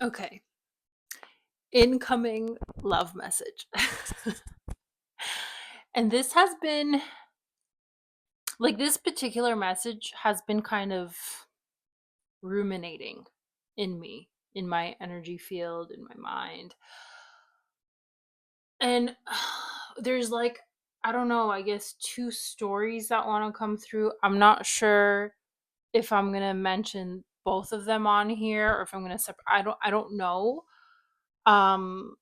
Okay. Incoming love message. And this has been like this particular message has been kind of ruminating in me, in my energy field, in my mind. And there's like, I don't know, I guess two stories that want to come through. I'm not sure if I'm going to mention both of them on here or if I'm going to separate. I don't know. Um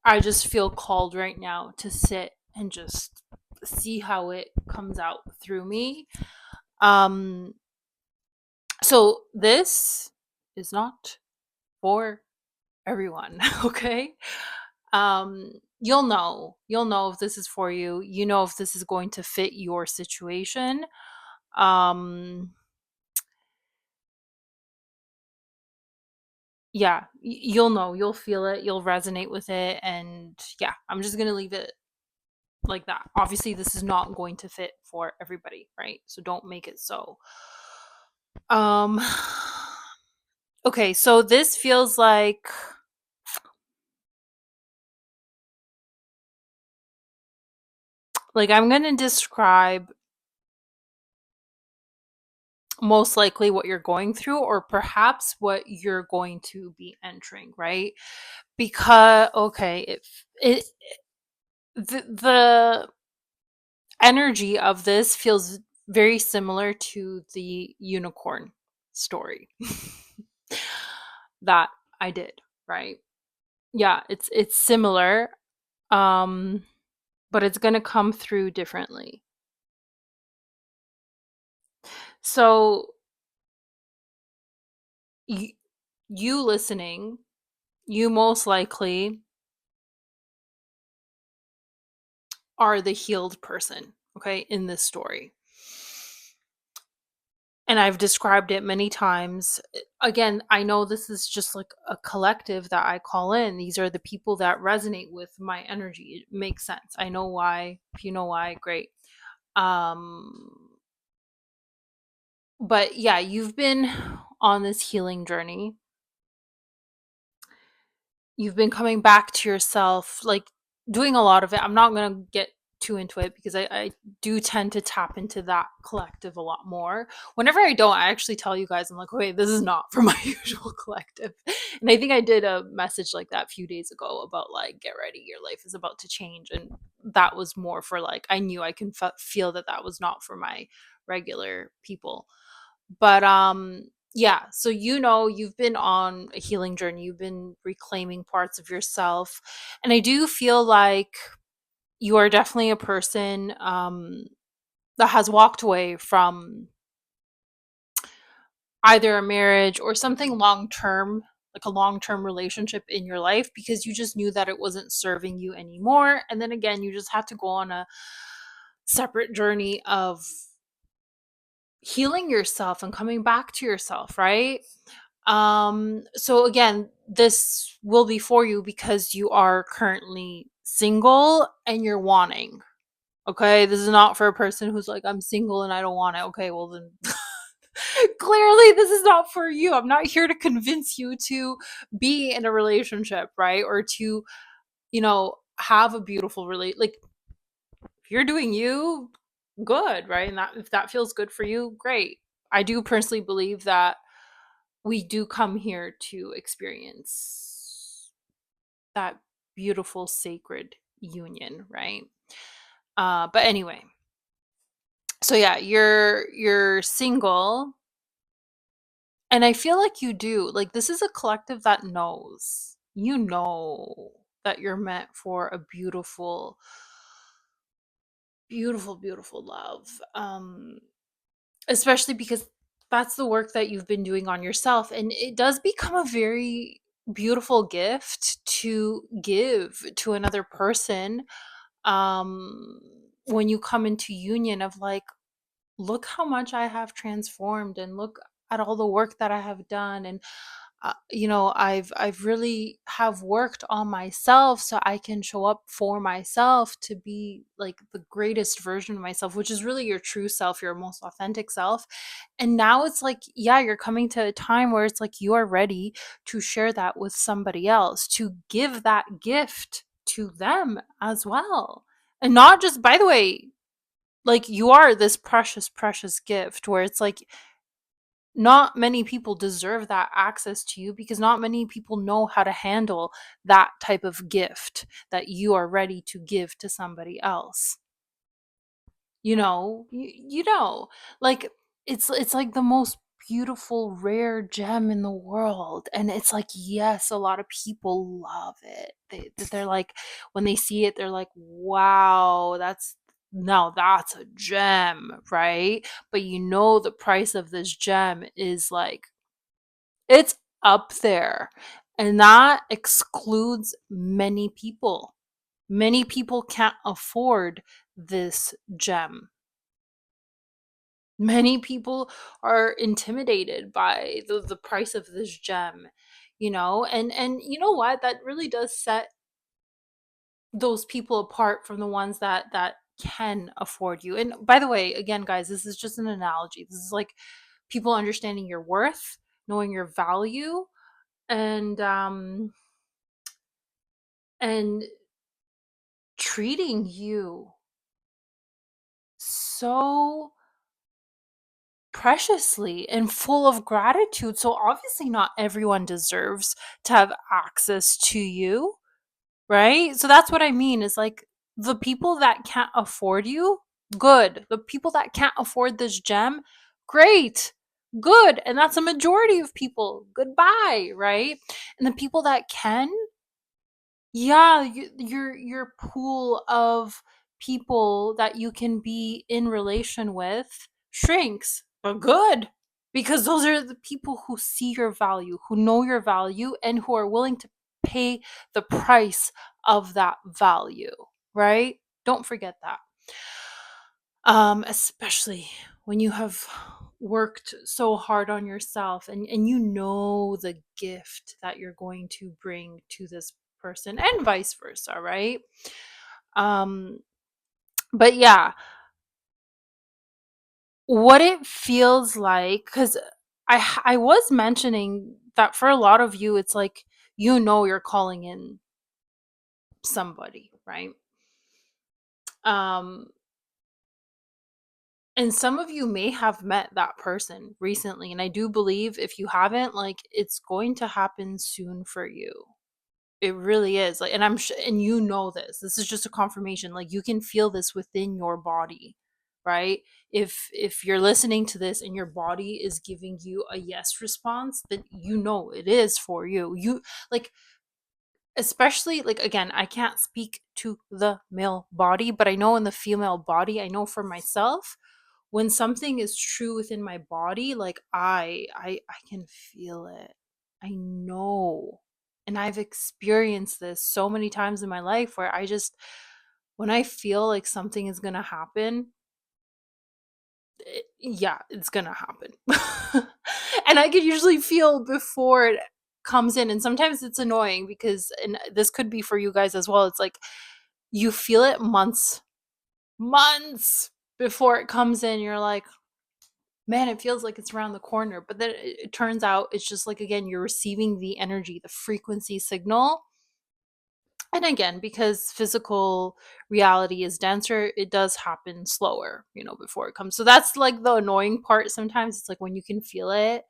I just feel called right now to sit and just see how it comes out through me. Um so this is not for everyone, okay? You'll know if this is for you. You know if this is going to fit your situation. Um yeah, you'll know, you'll feel it, you'll resonate with it, and yeah, I'm just going to leave it like that. Obviously, this is not going to fit for everybody, right? So don't make it so. Um okay, so this feels like I'm going to describe most likely what you're going through or perhaps what you're going to be entering, right? Because okay, it the energy of this feels very similar to the unicorn story that I did, right? Yeah, it's similar, um, but it's gonna come through differently. So you, you listening, you most likely are the healed person, okay, in this story. And I've described it many times. Again, I know this is just like a collective that I call in. These are the people that resonate with my energy. It makes sense. I know why. If you know why, great. Um, but yeah, you've been on this healing journey. You've been coming back to yourself, like doing a lot of it. I'm not going to get too into it because I do tend to tap into that collective a lot more. Whenever I don't, I actually tell you guys, I'm like, okay, this is not for my usual collective. And I think I did a message like that a few days ago about like, get ready, your life is about to change. And that was more for like, I knew I can feel that that was not for my regular people. But yeah, so you've been on a healing journey. You've been reclaiming parts of yourself. And I do feel like you are definitely a person that has walked away from either a marriage or something long term, like a long term relationship in your life, because you just knew that it wasn't serving you anymore. And then again, you just had to go on a separate journey of healing yourself and coming back to yourself, right? So again, this will be for you because you are currently single and you're wanting. Okay, this is not for a person who's like, I'm single and I don't want it. Okay, well then clearly this is not for you. I'm not here to convince you to be in a relationship, right? Or to, have a beautiful like if you're doing you, good, right? And that if that feels good for you, great. I do personally believe that we do come here to experience that beautiful sacred union, right? But anyway, so yeah, you're single, and I feel like you do. Like this is a collective that knows. You know that you're meant for a beautiful, beautiful, beautiful love. Especially because that's the work that you've been doing on yourself, and it does become a very beautiful gift to give to another person, um when you come into union of like, look how much I have transformed and look at all the work that I have done, and I've really have worked on myself so I can show up for myself to be like the greatest version of myself, which is really your true self, your most authentic self. And now it's like, yeah, you're coming to a time where it's like you are ready to share that with somebody else, to give that gift to them as well. And not just, by the way, like you are this precious, precious gift where it's like not many people deserve that access to you because not many people know how to handle that type of gift that you are ready to give to somebody else. You know, like it's like the most beautiful rare gem in the world, and it's like, yes, a lot of people love it. They're like, when they see it, they're like, wow, that's, no, that's a gem, right? But you know the price of this gem is like, it's up there, and that excludes many people. Many people can't afford this gem. Many people are intimidated by the price of this gem, and you know what? That really does set those people apart from the ones that can afford you. And by the way, again, guys, this is just an analogy. This is like people understanding your worth, knowing your value, and and treating you so preciously and full of gratitude. So obviously not everyone deserves to have access to you, right? So that's what I mean is like the people that can't afford you, good. The people that can't afford this gem, great. Good. And that's a majority of people. Goodbye, right? And the people that can, yeah, your pool of people that you can be in relation with shrinks, but good, because those are the people who see your value, who know your value, and who are willing to pay the price of that value, right? Don't forget that. Especially when you have worked so hard on yourself, and you know the gift that you're going to bring to this person and vice versa, right? um but yeah, what it feels like, because I was mentioning that for a lot of you it's like, you're calling in somebody, right? um And some of you may have met that person recently. And I do believe if you haven't, like, it's going to happen soon for you. It really is. Like, and and you know this. This is just a confirmation. Like, you can feel this within your body, right? If you're listening to this and your body is giving you a yes response, then you know it is for you. You like, especially, like, again, I can't speak to the male body, but I know in the female body, I know for myself, when something is true within my body, like, I can feel it. I know. And I've experienced this so many times in my life where I just, when I feel like something is going to happen, yeah, it's going to happen. And I can usually feel before it comes in. And sometimes it's annoying because, and this could be for you guys as well, it's like you feel it months before it comes in. You're like, man, it feels like it's around the corner. But then it turns out it's just like, again, you're receiving the energy, the frequency signal. And again, because physical reality is denser, it does happen slower, before it comes. So that's like the annoying part sometimes. It's like when you can feel it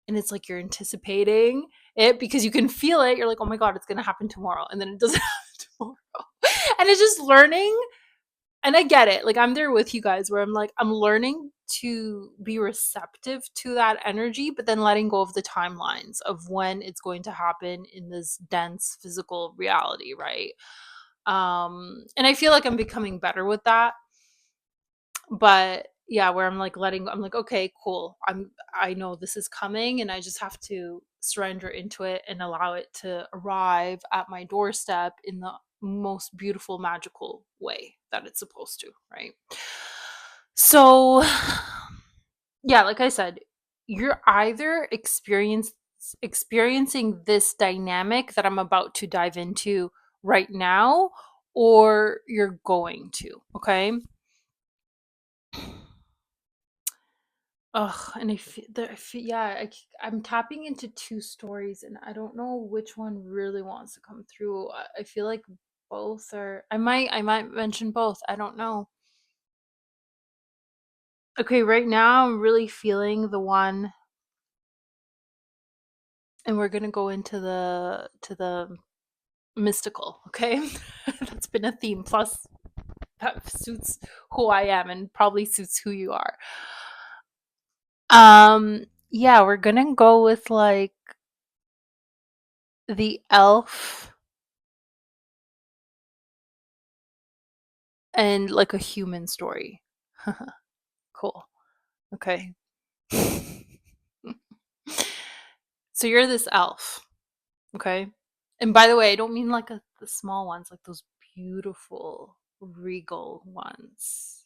and it's like you're anticipating it because you can feel it. You're like, oh my God, it's going to happen tomorrow. And then it doesn't happen tomorrow. And it's just learning, and I get it. Like, I'm there with you guys where I'm like, I'm learning to be receptive to that energy, but then letting go of the timelines of when it's going to happen in this dense physical reality, right? And I feel like I'm becoming better with that. But yeah, where I'm like I'm like, okay, cool. I know this is coming and I just have to surrender into it and allow it to arrive at my doorstep in the most beautiful, magical way that it's supposed to, right? So, yeah, like I said, you're either experiencing experiencing this dynamic that I'm about to dive into right now, or you're going to, okay? Ugh, and yeah, I'm tapping into two stories, and I don't know which one really wants to come through. I feel like both are. I might mention both. I don't know. Okay, right now I'm really feeling the one, and we're gonna go into the mystical. Okay, that's been a theme. Plus, that suits who I am, and probably suits who you are. Yeah, we're gonna go with like the elf and like a human story. Cool. Okay. So you're this elf, okay? And by the way, I don't mean like the small ones, like those beautiful regal ones.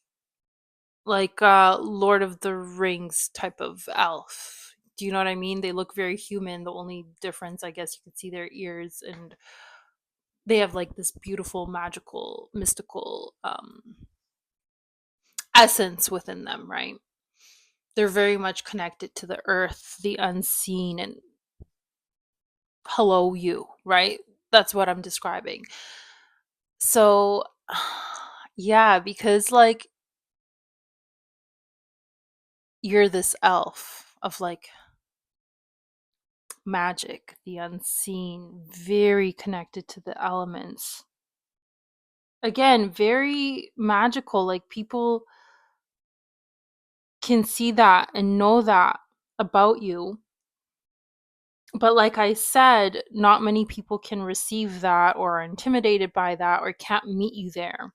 Like Lord of the Rings type of elf. Do you know what I mean? They look very human. The only difference, I guess, you could see their ears, and they have like this beautiful, magical, mystical essence within them, right? They're very much connected to the earth, the unseen, and hello, you, right? That's what I'm describing. So, yeah, because like you're this elf of like magic, the unseen, very connected to the elements. Again, very magical. Like people can see that and know that about you. But like I said, not many people can receive that or are intimidated by that or can't meet you there.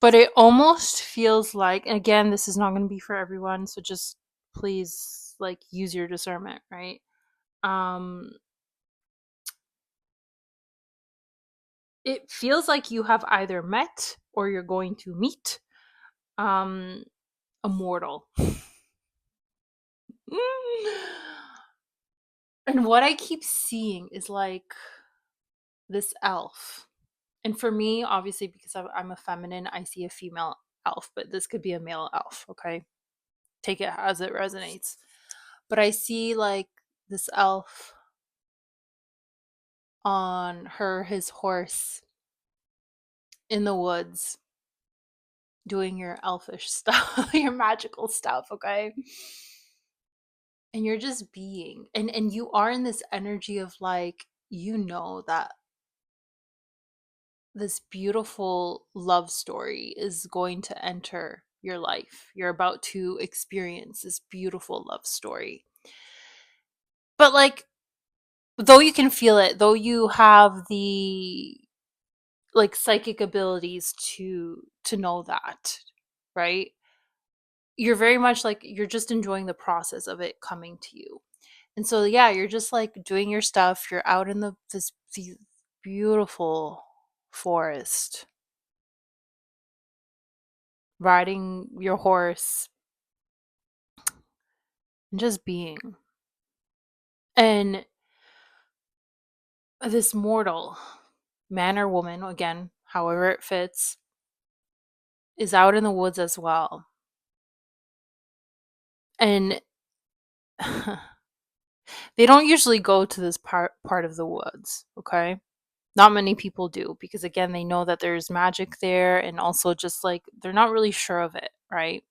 But it almost feels like, and again, this is not going to be for everyone, so just please like use your discernment, right? Um it feels like you have either met or you're going to meet um a mortal. And what I keep seeing is like this elf. And for me, obviously, because I'm a feminine, I see a female elf, but this could be a male elf, okay? Take it as it resonates. But I see like this elf on his horse in the woods doing your elfish stuff, your magical stuff, okay? And you're just being, and you are in this energy of like, you know that this beautiful love story is going to enter your life. You're about to experience this beautiful love story. But like, though you can feel it, though you have the like psychic abilities to know that, right? You're very much like you're just enjoying the process of it coming to you. And so yeah, you're just like doing your stuff. You're out in the beautiful forest, riding your horse and just being. And this mortal, man or woman, again, however it fits, is out in the woods as well. And they don't usually go to this part of the woods, okay? Not many people do because again, they know that there's magic there, and also just like they're not really sure of it, right?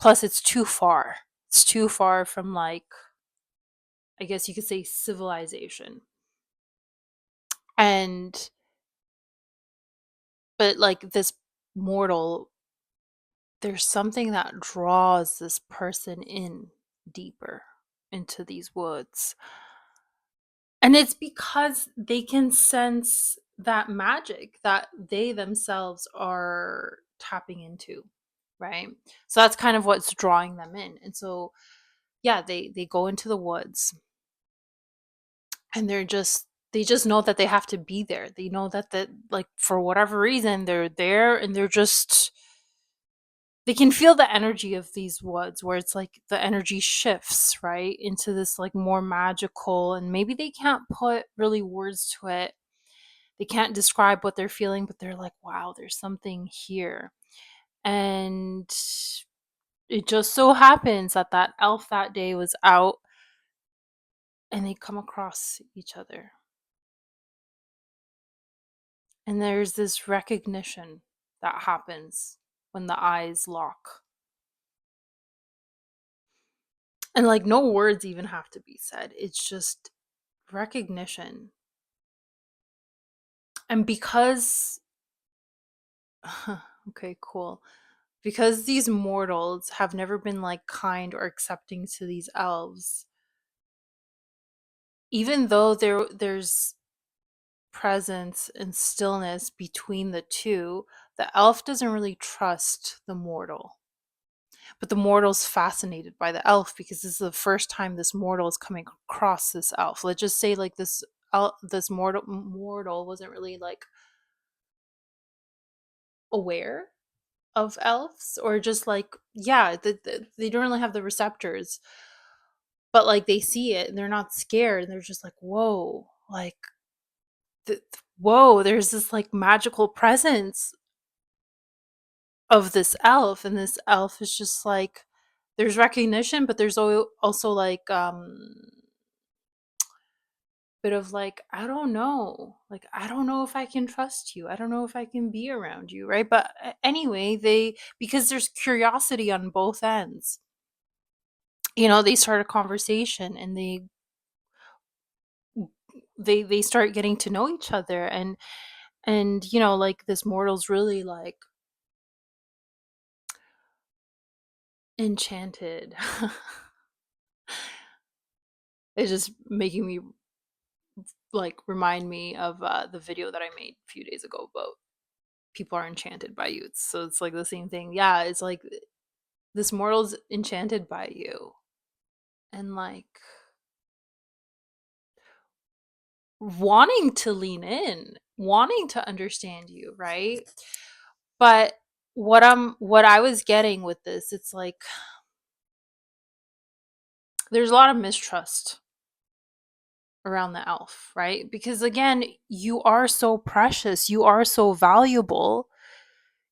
Plus it's too far. It's too far from like, I guess you could say, civilization. And but like this mortal, there's something that draws this person in deeper into these woods. And it's because they can sense that magic that they themselves are tapping into, right? So that's kind of what's drawing them in. And so yeah, they go into the woods, and they just know that they have to be there. They know that like for whatever reason they're there, and they're just they can feel the energy of these woods where it's like the energy shifts, right, into this like more magical, and maybe they can't put really words to it. They can't describe what they're feeling, but they're like, wow, there's something here. And it just so happens that that elf that day was out and they come across each other. And there's this recognition that happens when the eyes lock. And like no words even have to be said. It's just recognition. And because okay, cool. Because these mortals have never been like kind or accepting to these elves, even though there's presence and stillness between the two, the elf doesn't really trust the mortal. But the mortal's fascinated by the elf because this is the first time this mortal is coming across this elf. Let's just say like this mortal wasn't really like aware of elves, or just like, yeah, they don't really have the receptors, but like they see it and they're not scared and they're just like, whoa, like whoa, there's this like magical presence of this elf, and this elf is just like, there's recognition, but there's also like bit of like, I don't know, like I don't know if I can trust you, I don't know if I can be around you, right? But anyway, they, because there's curiosity on both ends, you know, they start a conversation and they start getting to know each other, and you know, like this mortal's really like enchanted. It's just making me like remind me of the video that I made a few days ago about people are enchanted by you. So it's like the same thing. Yeah, it's like this mortal's enchanted by you and like wanting to lean in, wanting to understand you, right? But what I was getting with this, it's like there's a lot of mistrust around the elf, right? Because again, you are so precious, you are so valuable,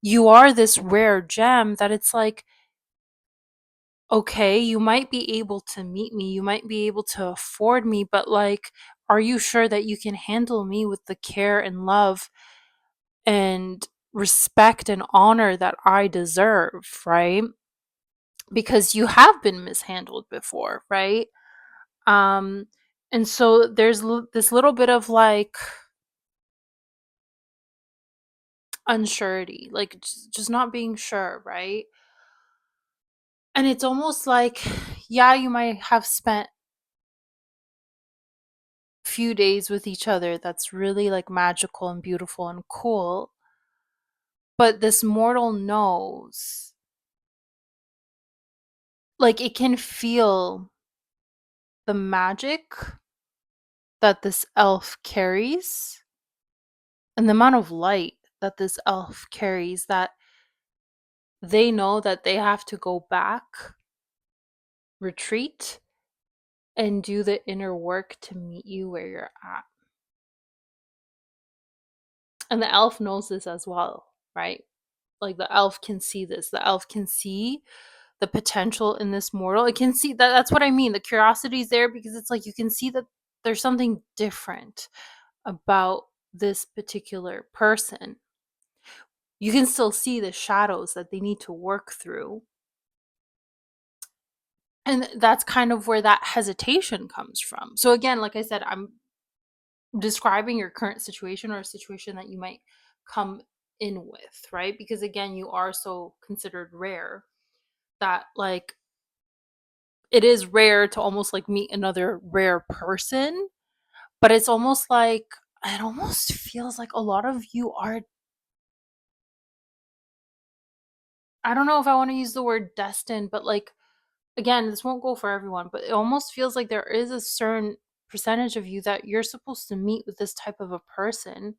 you are this rare gem that it's like, okay, you might be able to meet me, you might be able to afford me, but like, are you sure that you can handle me with the care and love and respect and honor that I deserve, right? Because you have been mishandled before, right? Um, and so there's this little bit of like unsurety, like just not being sure, right? And it's almost like, yeah, you might have spent few days with each other that's really like magical and beautiful and cool, but this mortal knows, like it can feel the magic that this elf carries and the amount of light that this elf carries, that they know that they have to go back, retreat, and do the inner work to meet you where you're at. And the elf knows this as well, right? Like the elf can see this. The elf can see the potential in this mortal. It can see that, that's what I mean. The curiosity is there because it's like you can see that there's something different about this particular person. You can still see the shadows that they need to work through. And that's kind of where that hesitation comes from. So again, like I said, I'm describing your current situation or a situation that you might come in with, right? Because again, you are so considered rare that like it is rare to almost like meet another rare person, but it's almost like, it almost feels like a lot of you are, I don't know if I want to use the word destined, but like again, this won't go for everyone, but it almost feels like there is a certain percentage of you that you're supposed to meet with this type of a person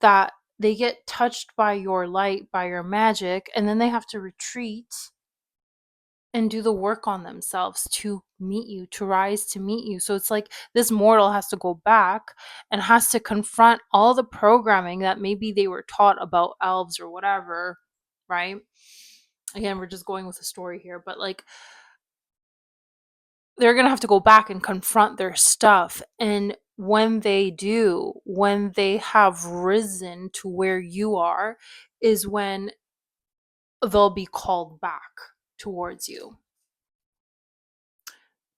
that they get touched by your light, by your magic, and then they have to retreat and do the work on themselves to meet you, to rise to meet you. So it's like this mortal has to go back and has to confront all the programming that maybe they were taught about elves or whatever, right? Again, we're just going with the story here, but like they're going to have to go back and confront their stuff. And when they do, when they have risen to where you are, is when they'll be called back towards you.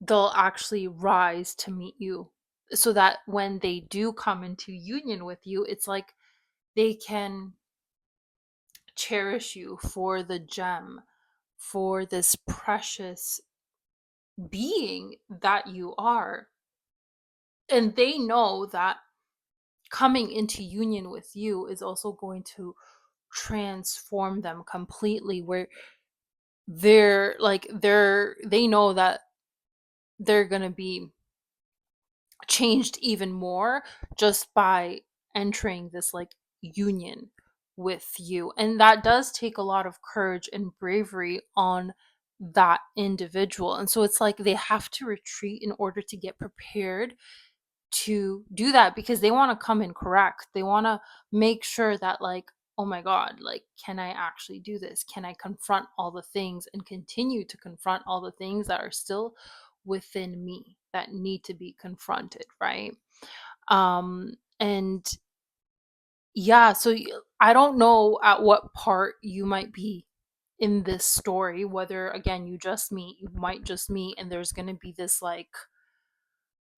They'll actually rise to meet you so that when they do come into union with you, it's like they can cherish you for the gem, for this precious being that you are. And they know that coming into union with you is also going to transform them completely, where they know that they're going to be changed even more just by entering this like union with you. And that does take a lot of courage and bravery on that individual. And so it's like they have to retreat in order to get prepared to do that, because they want to come in correct. They want to make sure that, like, oh my God, like, can I actually do this? Can I confront all the things and continue to confront all the things that are still within me that need to be confronted, right? And yeah, so I don't know at what part you might be in this story, whether again you might just meet, and there's going to be this like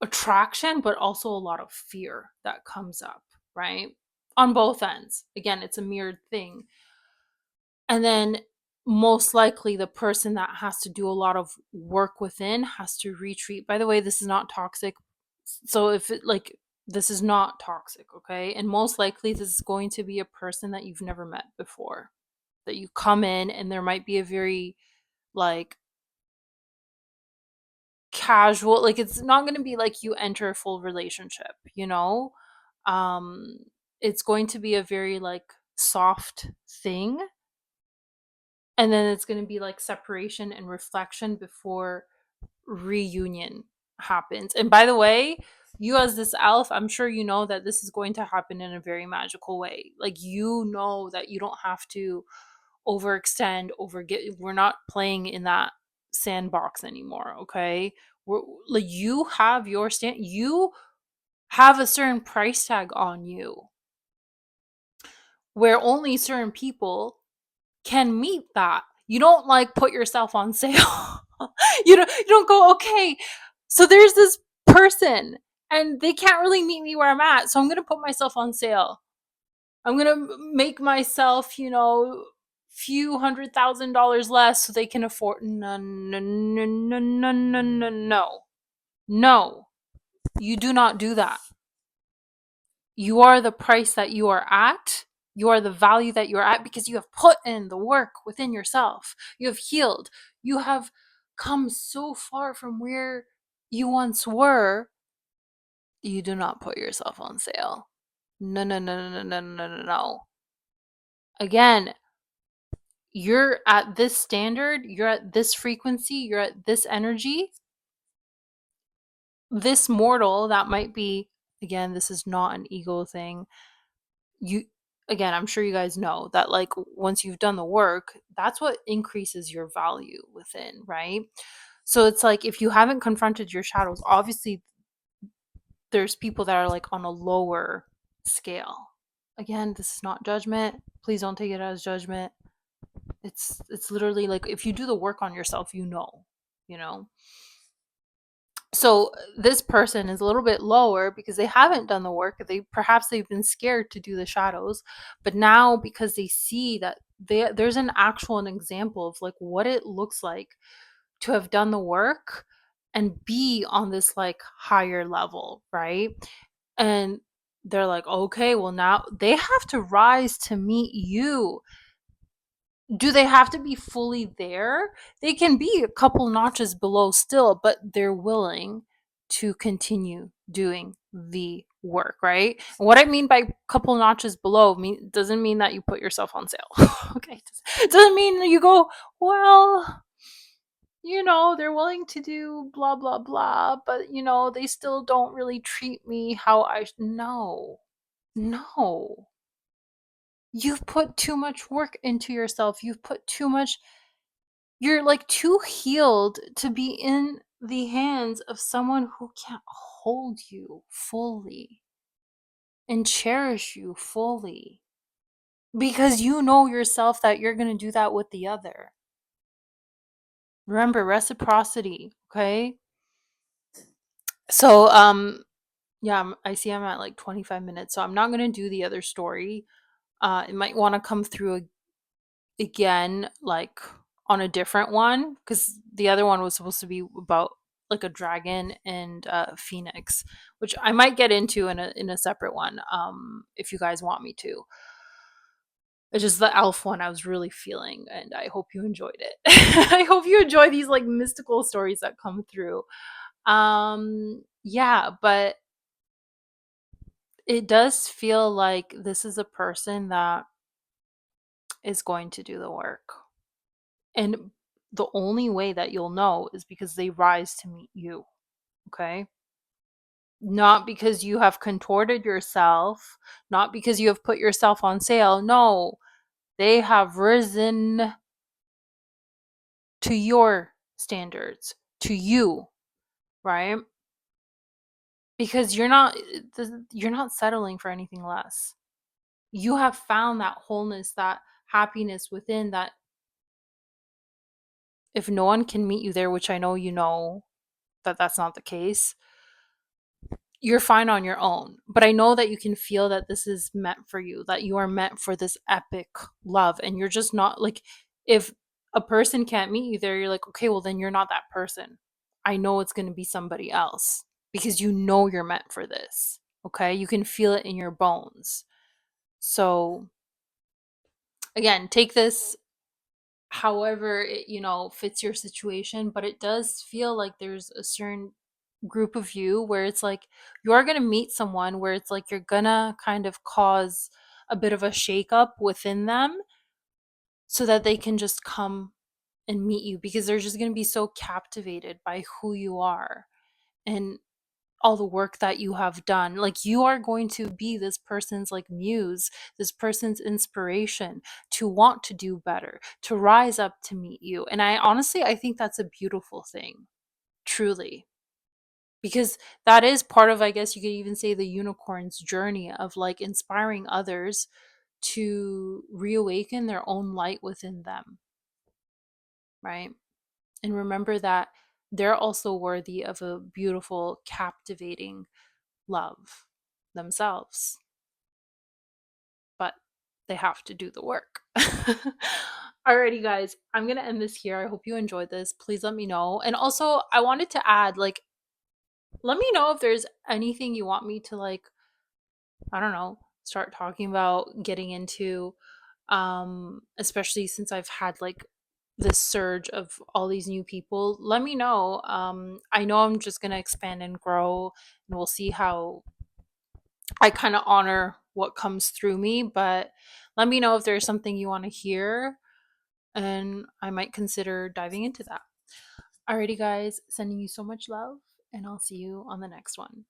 attraction, but also a lot of fear that comes up, right? On both ends. Again, it's a mirrored thing. And then most likely the person that has to do a lot of work within has to retreat. By the way, this is not toxic. So if it like this is not toxic, okay? And most likely this is going to be a person that you've never met before. That you come in and there might be a very like casual, like it's not going to be like you enter a full relationship, you know? um it's going to be a very like soft thing, and then it's going to be like separation and reflection before reunion happens. And by the way, you as this elf, I'm sure you know that this is going to happen in a very magical way. Like, you know that you don't have to overextend, we're not playing in that sandbox anymore, okay? We're like, you have your stand, you have a certain price tag on you where only certain people can meet that. You don't like put yourself on sale. You don't go, okay, so there's this person and they can't really meet me where I'm at, so I'm going to put myself on sale. I'm going to make myself, few $100,000 less so they can afford. No, no, no, no, no, no, no, no. No, you do not do that. You are the price that you are at. You are the value that you're at because you have put in the work within yourself. You have healed. You have come so far from where you once were. You do not put yourself on sale. No, no, no, no, no, no, no, no. Again, you're at this standard, you're at this frequency, you're at this energy. This mortal that might be, again, this is not an ego thing. You again, I'm sure you guys know that like once you've done the work, that's what increases your value within, right? So it's like if you haven't confronted your shadows, obviously there's people that are like on a lower scale. Again, this is not judgment. Please don't take it as judgment. It's literally like if you do the work on yourself, you know. So this person is a little bit lower because they haven't done the work. They've been scared to do the shadows, but now because they see that there's an example of like what it looks like to have done the work and be on this like higher level, right? And they're like, okay, well now they have to rise to meet you. Do they have to be fully there? They can be a couple notches below still, but they're willing to continue doing the work, right? And what I mean by couple notches below doesn't mean that you put yourself on sale. Okay. It doesn't mean you go, well, they're willing to do blah blah blah, but they still don't really treat me how no. No. You've put too much work into yourself. You've put too much You're like too healed to be in the hands of someone who can't hold you fully and cherish you fully, because you know yourself that you're going to do that with the other. Remember, reciprocity, okay? So yeah, I see I'm at like 25 minutes, so I'm not going to do the other story. It might want to come through again, like on a different one, because the other one was supposed to be about like a dragon and a phoenix, which I might get into in a separate one, if you guys want me to. It's just the elf one I was really feeling, and I hope you enjoyed it. I hope you enjoy these like mystical stories that come through. Yeah, but it does feel like this is a person that is going to do the work. And the only way that you'll know is because they rise to meet you, okay? Not because you have contorted yourself, not because you have put yourself on sale. No, they have risen to your standards, to you, right? Because you're not settling for anything less. You have found that wholeness, that happiness within, that if no one can meet you there, which I know that that's not the case, you're fine on your own. But I know that you can feel that this is meant for you, that you are meant for this epic love. And you're just not like, if a person can't meet you there, you're like, okay, well, then you're not that person. I know it's going to be somebody else, because you know you're meant for this. Okay. You can feel it in your bones. So, again, take this however it fits your situation, but it does feel like there's a certain group of you where it's like you're going to meet someone where it's like you're going to kind of cause a bit of a shakeup within them, so that they can just come and meet you, because they're just going to be so captivated by who you are and all the work that you have done. Like, you are going to be this person's like muse, this person's inspiration to want to do better, to rise up to meet you. And I think that's a beautiful thing, truly, because that is part of, I guess you could even say, the unicorn's journey of like inspiring others to reawaken their own light within them, right? And remember that they're also worthy of a beautiful, captivating love themselves, but they have to do the work. Alrighty, guys, I'm gonna end this here. I hope you enjoyed this. Please let me know. And also, I wanted to add, like, let me know if there's anything you want me to, like, I don't know, start talking about, getting into, especially since I've had like this surge of all these new people. Let me know. I know I'm just gonna expand and grow, and we'll see how I kind of honor what comes through me, but let me know if there's something you want to hear, and I might consider diving into that. Alrighty, guys, sending you so much love, and I'll see you on the next one.